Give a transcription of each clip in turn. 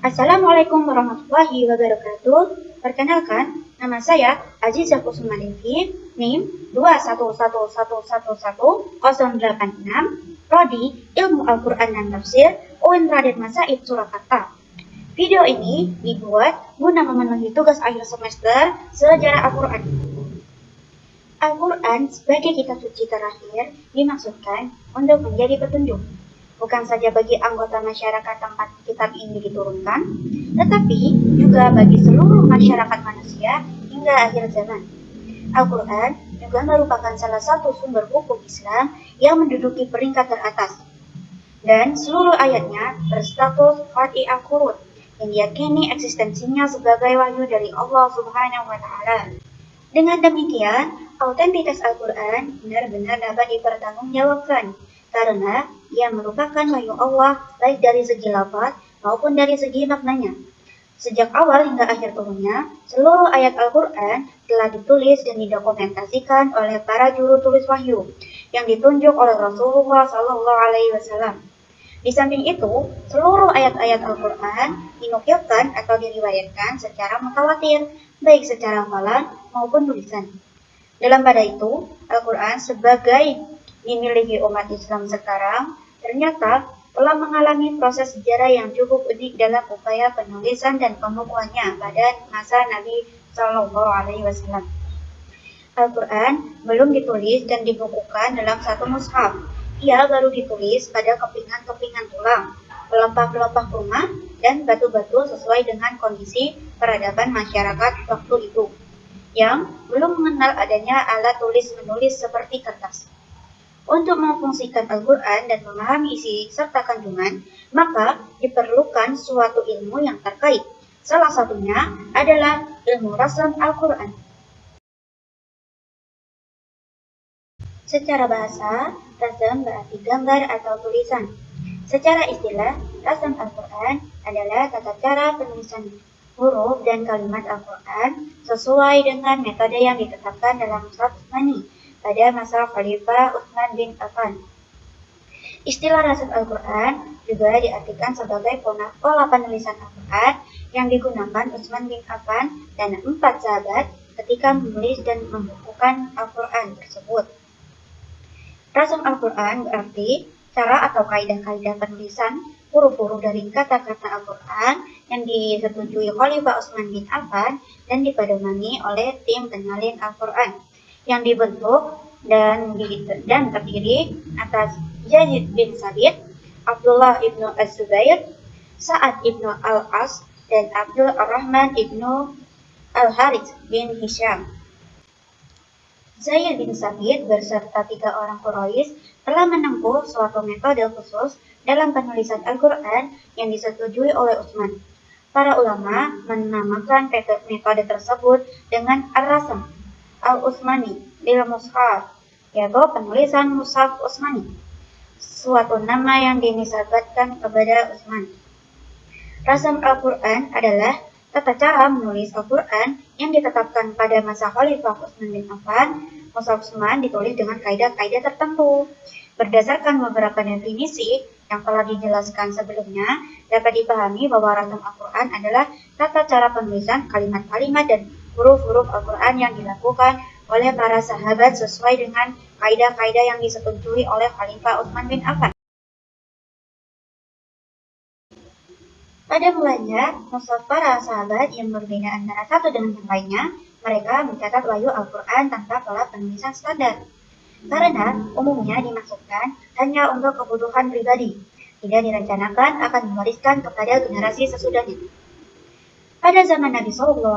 Assalamualaikum warahmatullahi wabarakatuh. Perkenalkan, nama saya Azizah Kusuma Devi, NIM 211111086, Prodi Ilmu Al-Quran dan Tafsir, UIN Raden Masaid Surakarta. Video ini dibuat guna memenuhi tugas akhir semester sejarah Al-Quran. Al-Quran sebagai kitab suci terakhir dimaksudkan untuk menjadi petunjuk, bukan saja bagi anggota masyarakat tempat kitab ini diturunkan, tetapi juga bagi seluruh masyarakat manusia hingga akhir zaman. Al-Quran juga merupakan salah satu sumber hukum Islam yang menduduki peringkat teratas, dan seluruh ayatnya berstatus Qat'i al-Qur'an, yang diyakini eksistensinya sebagai wahyu dari Allah Subhanahu wa Ta'ala. Dengan demikian, autentitas Al-Quran benar-benar dapat dipertanggungjawabkan, karena ia merupakan wahyu Allah baik dari segi lafaz maupun dari segi maknanya. Sejak awal hingga akhir turunnya, seluruh ayat Al-Quran telah ditulis dan didokumentasikan oleh para juru tulis wahyu yang ditunjuk oleh Rasulullah SAW. Di samping itu, seluruh ayat-ayat Al-Quran dinukilkan atau diriwayatkan secara mutawatir, baik secara hafalan maupun tulisan. Dalam pada itu, Al-Quran sebagai dimiliki umat Islam sekarang ternyata telah mengalami proses sejarah yang cukup unik dalam upaya penulisan dan pembukuannya pada masa Nabi Shallallahu Alaihi Wasallam. Al-Quran belum ditulis dan dibukukan dalam satu mushaf. Ia baru ditulis pada kepingan-kepingan tulang, pelepah-pelepah rumah, dan batu-batu sesuai dengan kondisi peradaban masyarakat waktu itu, yang belum mengenal adanya alat tulis-menulis seperti kertas. Untuk memfungsikan Al-Quran dan memahami isi serta kandungan, maka diperlukan suatu ilmu yang terkait. Salah satunya adalah ilmu rasam Al-Quran. Secara bahasa, rasam berarti gambar atau tulisan. Secara istilah, rasam Al-Quran adalah tata cara penulisan huruf dan kalimat Al-Quran sesuai dengan metode yang ditetapkan dalam Mushaf Utsmani pada masa Khalifah Utsman bin Affan. Istilah rasam Al-Quran juga diartikan sebagai pola penulisan Al-Quran yang digunakan Utsman bin Affan dan 4 sahabat ketika menulis dan membukukan Al-Quran tersebut. Rasam Al-Quran berarti cara atau kaidah-kaidah penulisan huruf-huruf dari kata-kata Al-Quran yang disetujui Khalifah Utsman bin Affan dan dipedomani oleh tim penyalin Al-Quran yang dibentuk dan terdiri atas Zaid bin Sabit, Abdullah ibnu Az-Zubair, Sa'ad ibnu Al-As, dan Abdul Ar-Rahman ibnu Al-Harits bin Hisham. Zaid bin Sabit beserta 3 orang Quraisy telah menempuh suatu metode khusus dalam penulisan Al-Quran yang disetujui oleh Utsman. Para ulama menamakan metode tersebut dengan Ar-Rasam Al-Utsmani bil Mushaf, yaitu penulisan Mushaf Utsmani, suatu nama yang dinisbatkan kepada Utsman. Rasam Al-Quran adalah tata cara menulis Al-Quran yang ditetapkan pada masa Khalifah Utsman bin Affan. Mushaf Utsman ditulis dengan kaidah-kaidah tertentu. Berdasarkan beberapa definisi yang telah dijelaskan sebelumnya, dapat dipahami bahwa rasam Al-Quran adalah tata cara penulisan kalimat-kalimat dan huruf-huruf Al-Quran yang dilakukan oleh para sahabat sesuai dengan kaidah-kaidah yang disetujui oleh Khalifah Utsman bin Affan. Pada mulanya, mushaf para sahabat yang berbeda antara satu dengan yang lainnya, mereka mencatat wahyu Al-Quran tanpa pola penulisan standar. Karena umumnya dimaksudkan hanya untuk kebutuhan pribadi, tidak direncanakan akan diwariskan kepada generasi sesudahnya. Pada zaman Nabi SAW,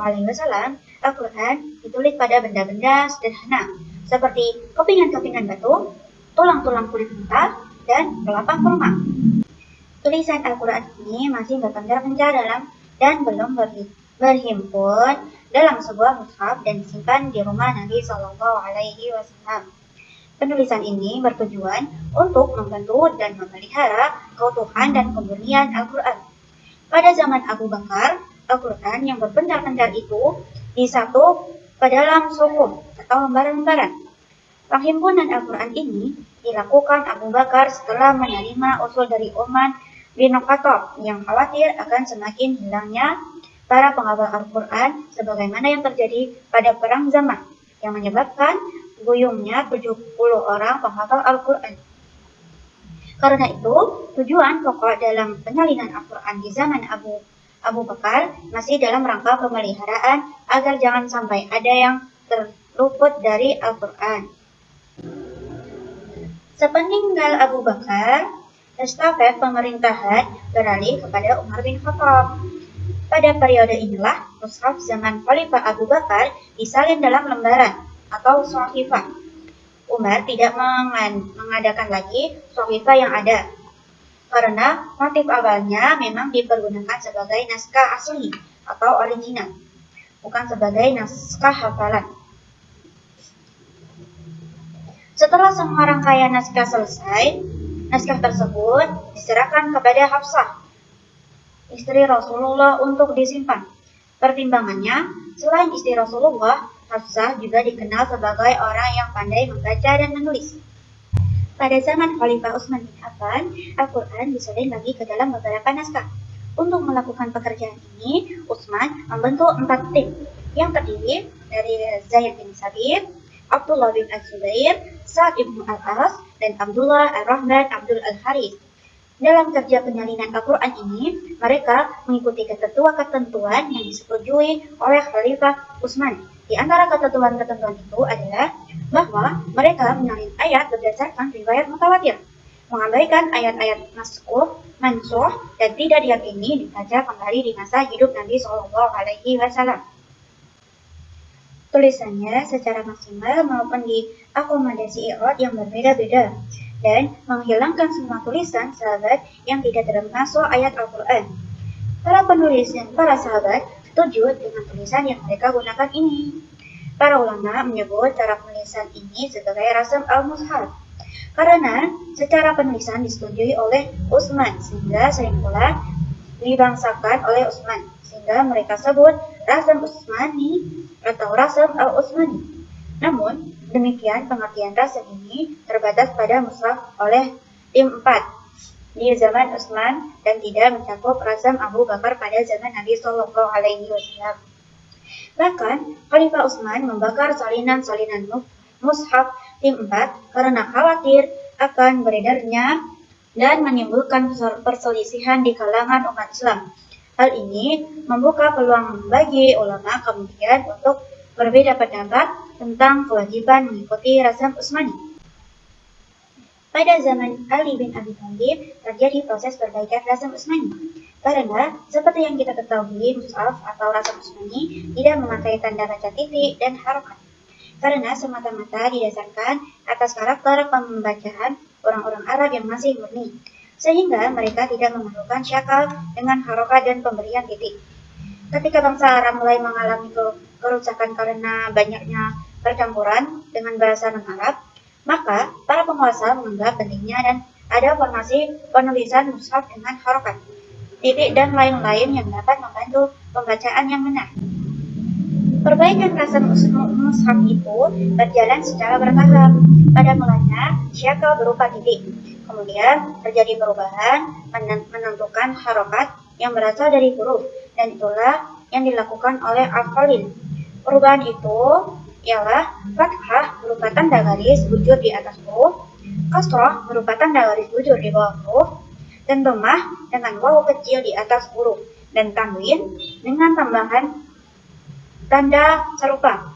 Al-Quran ditulis pada benda-benda sederhana, seperti kepingan-kepingan batu, tulang-tulang kulit unta, dan pelepah kurma. Tulisan Al-Quran ini masih berpencar-pencar dalam dan belum berhimpun dalam sebuah mushaf dan disimpan di rumah Nabi SAW. Penulisan ini bertujuan untuk membantu dan memelihara keutuhan dan kemurnian Al-Quran. Pada zaman Abu Bakar, Al-Quran yang berpencar-pencar itu disatu ke dalam suhuf atau lembaran-lembaran. Penghimpunan Al-Quran ini dilakukan Abu Bakar setelah menerima usul dari umat bin Khattab yang khawatir akan semakin hilangnya para penghafal Al-Quran sebagaimana yang terjadi pada perang zaman yang menyebabkan guyungnya 70 orang penghafal Al-Quran. Karena itu, tujuan pokok dalam penyalinan Al-Quran di zaman Abu Bakar masih dalam rangka pemeliharaan agar jangan sampai ada yang terluput dari Al-Quran. Sepeninggal Abu Bakar, estafet pemerintahan beralih kepada Umar bin Khattab. Pada periode inilah, mushaf zaman Khalifah Abu Bakar disalin dalam lembaran atau shahifah. Umar tidak mengadakan lagi shahifah yang ada, karena motif awalnya memang dipergunakan sebagai naskah asli atau original, bukan sebagai naskah hafalan. Setelah semua rangkaian naskah selesai, naskah tersebut diserahkan kepada Hafsah, istri Rasulullah untuk disimpan. Pertimbangannya, selain istri Rasulullah, Hafsah juga dikenal sebagai orang yang pandai membaca dan menulis. Pada zaman Khalifah Utsman bin Affan, Al-Quran disalin lagi ke dalam beberapa naskah. Untuk melakukan pekerjaan ini, Utsman membentuk 4 tim yang terdiri dari Zaid bin Sabit, Abdullah bin Az-Zubair, Sa'ad ibn Al-As, dan Abdullah Ar-Rahman Abdul Al-Harith. Dalam kerja penyalinan Al-Quran ini, mereka mengikuti ketentuan-ketentuan yang disetujui oleh Khalifah Utsman. Di antara ketentuan-ketentuan itu adalah bahwa mereka menyalin ayat berdasarkan riwayat mutawatir, mengabaikan ayat-ayat mansuh, dan tidak diyakini dibaca kembali di masa hidup Nabi Shallallahu Alaihi Wasallam. Tulisannya secara maksimal maupun diakomodasi i'rad yang berbeda-beda, dan menghilangkan semua tulisan sahabat yang tidak termasuk ayat Al-Quran. Para penulis dan para sahabat setuju dengan tulisan yang mereka gunakan ini. Para ulama menyebut cara penulisan ini sebagai rasam al-mushaf, karena secara penulisan disetujui oleh Utsman sehingga sering pula dibangsakan oleh Utsman, sehingga mereka sebut rasam Utsmani atau rasam al-Utsmani. Namun, demikian pengertian rasam ini terbatas pada mushaf oleh tim 4 di zaman Utsman dan tidak mencakup rasam Abu Bakar pada zaman Nabi Shallallahu Alaihi Wasallam. Bahkan, Khalifah Utsman membakar salinan-salinan mushaf tim 4 karena khawatir akan beredarnya dan menimbulkan perselisihan di kalangan umat Islam. Hal ini membuka peluang bagi ulama kemudian untuk berbeda pendapat tentang kewajiban mengikuti rasam Utsmani. Pada zaman Ali bin Abi Thalib terjadi proses perbaikan rasam Utsmani, karena seperti yang kita ketahui, mushaf atau rasam Utsmani tidak memakai tanda baca titik dan harokat, karena semata-mata didasarkan atas karakter pembacaan orang-orang Arab yang masih murni, sehingga mereka tidak memerlukan syakal dengan harokat dan pemberian titik. Ketika bangsa Arab mulai mengalami kerusakan karena banyaknya percampuran dengan bahasa non-Arab, maka para penguasa menganggap pentingnya dan ada formasi penulisan mushaf dengan harokat, titik, dan lain-lain yang dapat membantu pembacaan yang benar. Perbaikan rasam mushaf itu berjalan secara bertahap. Pada mulanya, syakal berupa titik. Kemudian terjadi perubahan menentukan harokat yang berasal dari huruf, dan itulah yang dilakukan oleh Al-Khalil. Perubahan itu ialah fathah berupa tanda garis bujur di atas huruf, kasrah berupa tanda garis bujur di bawah huruf, dan dhammah dengan waw kecil di atas huruf, dan tanwin dengan tambahan tanda serupa.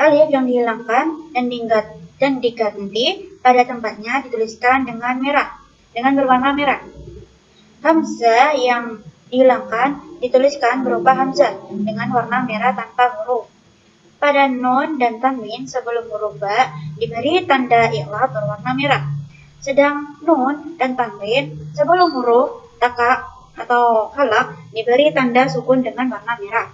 Alif yang dihilangkan dan diganti pada tempatnya dituliskan dengan berwarna merah. Hamzah yang dihilangkan dituliskan berupa hamzah dengan warna merah tanpa huruf. Pada nun dan tanwin sebelum huruf ba diberi tanda i'rab berwarna merah. Sedang nun dan tanwin sebelum huruf taka atau halak diberi tanda sukun dengan warna merah.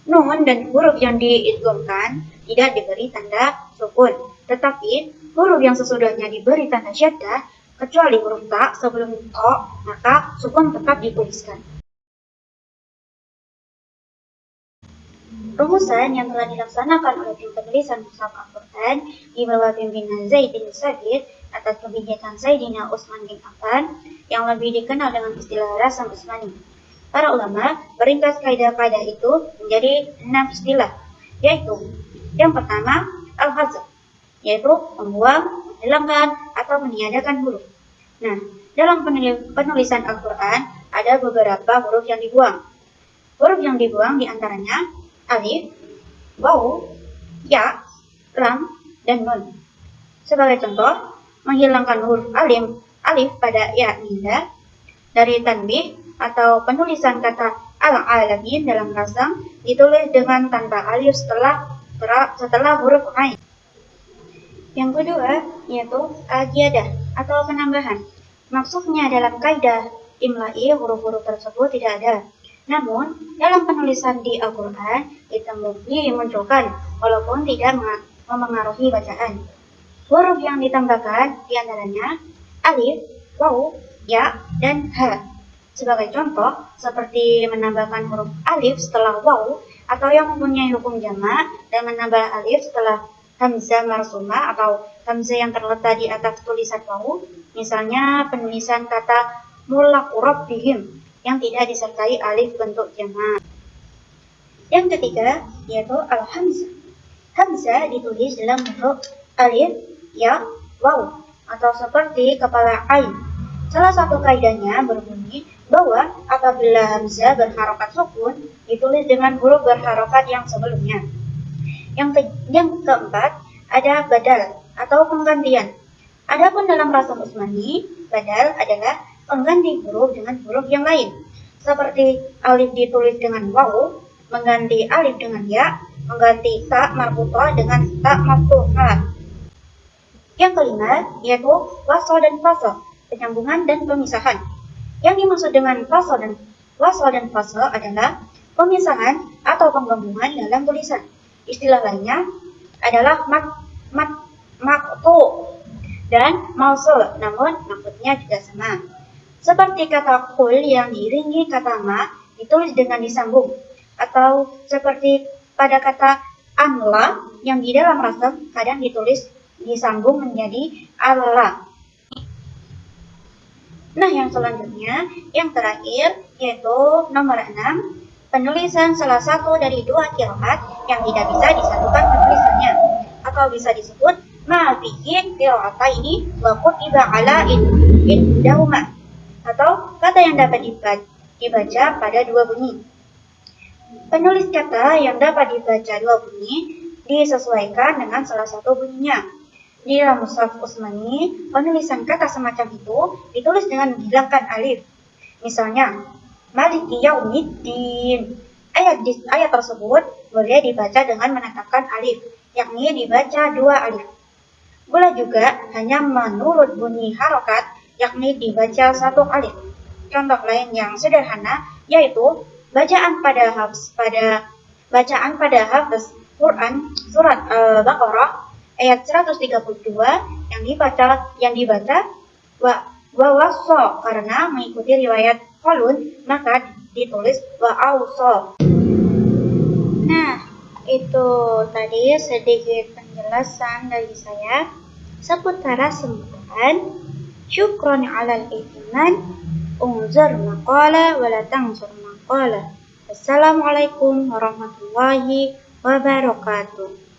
Nun dan huruf yang diidghamkan tidak diberi tanda sukun, tetapi huruf yang sesudahnya diberi tanda syaddah kecuali huruf ta sebelum to, maka sukun tetap dituliskan. Rumusan yang telah dilaksanakan oleh tim penulisan Mushaf Al-Quran di bawah pimpinan Zaid bin Sabit atas kebijakan Sayyidina Utsman bin Affan yang lebih dikenal dengan istilah Rasam Utsmani. Para ulama meringkas kaidah-kaidah itu menjadi 6 istilah, yaitu yang pertama al-hazf, yaitu membuang, menghilangkan, atau meniadakan huruf. Nah, dalam penulisan Al-Quran ada beberapa huruf yang dibuang. Huruf yang dibuang diantaranya alif, waw, ya, lam, dan nun. Sebagai contoh, menghilangkan huruf alif pada ya ninda dari tanbih atau penulisan kata al-alamin dalam rasam ditulis dengan tanpa alif setelah huruf ain. Yang kedua yaitu al-ziyadah atau penambahan. Maksudnya dalam kaidah imla'i huruf-huruf tersebut tidak ada. Namun, dalam penulisan di Al-Quran dimunculkan walaupun tidak memengaruhi bacaan. Huruf yang ditambahkan diantaranya alif, waw, ya, dan ha. Sebagai contoh, seperti menambahkan huruf alif setelah waw atau yang mempunyai hukum jamak dan menambah alif setelah hamzah marsumah atau hamzah yang terletak di atas tulisan waw. Misalnya penulisan kata mulaqu rabbihim yang tidak disertai alif bentuk jamak. Yang ketiga yaitu al-hamzah. Hamzah ditulis dalam bentuk alif, ya, waw atau seperti kepala ain. Salah satu kaidahnya berbunyi bahwa apabila hamzah berharokat sukun ditulis dengan huruf berharokat yang sebelumnya. Yang keempat ada badal atau penggantian. Adapun dalam Rasam Utsmani, badal adalah pengganti huruf dengan huruf yang lain, seperti alif ditulis dengan waw, mengganti alif dengan ya, mengganti ta marbutah dengan ta maftuhah. Yang kelima yaitu wasl dan fasl, penyambungan dan pemisahan. Yang dimaksud dengan wasl dan fasl adalah pemisahan atau penggabungan dalam tulisan. Istilah lainnya adalah maqtu dan mausul, namun maksudnya juga sama. Seperti kata kul yang diiringi kata ma ditulis dengan disambung, atau seperti pada kata anla yang di dalam rasam kadang ditulis disambung menjadi Allah. Nah, yang selanjutnya, yang terakhir yaitu nomor 6, penulisan salah satu dari dua qiraat yang tidak bisa disatukan penulisannya, atau bisa disebut ma fihi qiraataini wa kutiba ala iddahuma, atau kata yang dapat dibaca pada dua bunyi. Penulis kata yang dapat dibaca dua bunyi disesuaikan dengan salah satu bunyinya. Di dalam Mushaf Utsmani, penulisan kata semacam itu ditulis dengan menghilangkan alif. Misalnya, Maliki Yaumiddin. Ayat tersebut boleh dibaca dengan menetapkan alif, yakni dibaca dua alif. Boleh juga hanya menurut bunyi harokat, yakni dibaca satu alif. Contoh lain yang sederhana yaitu bacaan pada hafaz Quran surat Al-Baqarah ayat 132 yang dibaca wa waso karena mengikuti riwayat Qalun maka ditulis wa auso. Nah, itu tadi sedikit penjelasan dari saya seputar sebutan syukron alal ihtiman unzur maqala wa la tanzur maqala. Assalamualaikum warahmatullahi wabarakatuh.